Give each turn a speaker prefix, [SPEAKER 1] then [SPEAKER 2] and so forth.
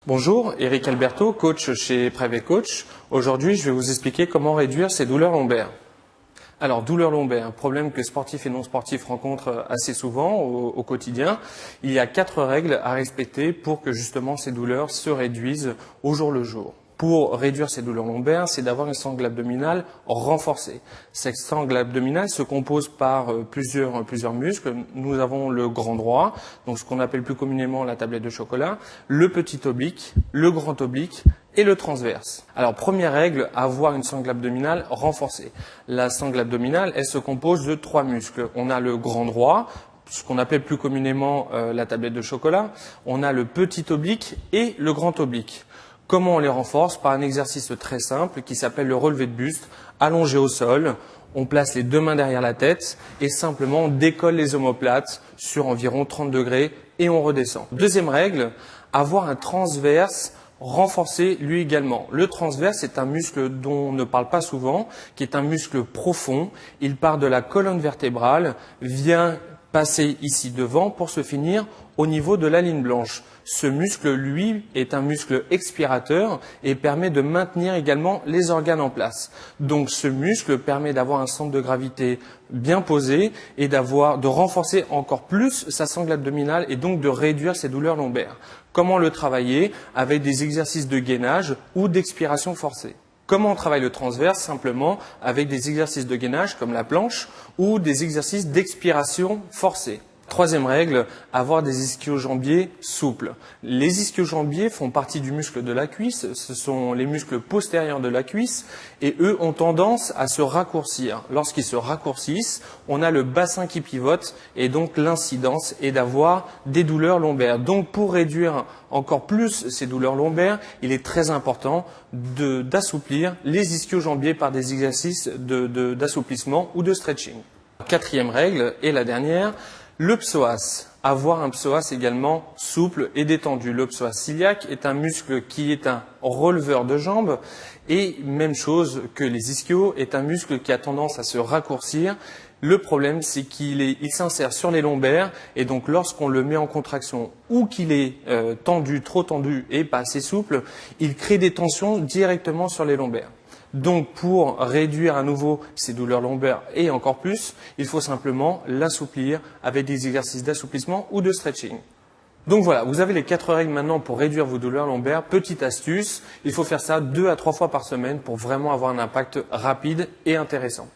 [SPEAKER 1] Bonjour, Eric Alberto, coach chez Private Coach. Aujourd'hui, je vais vous expliquer comment réduire ces douleurs lombaires. Alors, douleurs lombaires, un problème que sportifs et non sportifs rencontrent assez souvent au quotidien. Il y a 4 règles à respecter pour que justement ces douleurs se réduisent au jour le jour. Pour réduire ces douleurs lombaires, c'est d'avoir une sangle abdominale renforcée. Cette sangle abdominale se compose par plusieurs muscles. Nous avons le grand droit, donc ce qu'on appelle plus communément la tablette de chocolat, le petit oblique, le grand oblique et le transverse. Alors, première règle, avoir une sangle abdominale renforcée. La sangle abdominale, elle se compose de 3 muscles. On a le grand droit, ce qu'on appelle plus communément la tablette de chocolat. On a le petit oblique et le grand oblique. Comment on les renforce? Par un exercice très simple qui s'appelle le relevé de buste, allongé au sol. On place les 2 mains derrière la tête et simplement on décolle les omoplates sur environ 30 degrés et on redescend. Deuxième règle, avoir un transverse renforcé lui également. Le transverse est un muscle dont on ne parle pas souvent, qui est un muscle profond. Il part de la colonne vertébrale, vient passer ici devant pour se finir au niveau de la ligne blanche. Ce muscle, lui, est un muscle expirateur et permet de maintenir également les organes en place. Donc ce muscle permet d'avoir un centre de gravité bien posé et de renforcer encore plus sa sangle abdominale et donc de réduire ses douleurs lombaires. Comment le travailler? Avec des exercices de gainage ou d'expiration forcée. Comment on travaille le transverse? Simplement avec des exercices de gainage comme la planche ou des exercices d'expiration forcée. Troisième règle, avoir des ischio-jambiers souples. Les ischio-jambiers font partie du muscle de la cuisse, ce sont les muscles postérieurs de la cuisse et eux ont tendance à se raccourcir. Lorsqu'ils se raccourcissent, on a le bassin qui pivote et donc l'incidence est d'avoir des douleurs lombaires. Donc pour réduire encore plus ces douleurs lombaires, il est très important d'assouplir les ischio-jambiers par des exercices d'assouplissement ou de stretching. Quatrième règle et la dernière, le psoas. Avoir un psoas également souple et détendu. Le psoas iliaque est un muscle qui est un releveur de jambes et même chose que les ischios, est un muscle qui a tendance à se raccourcir. Le problème, c'est qu'il s'insère sur les lombaires et donc lorsqu'on le met en contraction ou qu'il est tendu, trop tendu et pas assez souple, il crée des tensions directement sur les lombaires. Donc pour réduire à nouveau ces douleurs lombaires et encore plus, il faut simplement l'assouplir avec des exercices d'assouplissement ou de stretching. Donc voilà, vous avez les 4 règles maintenant pour réduire vos douleurs lombaires. Petite astuce, il faut faire ça 2 à 3 fois par semaine pour vraiment avoir un impact rapide et intéressant.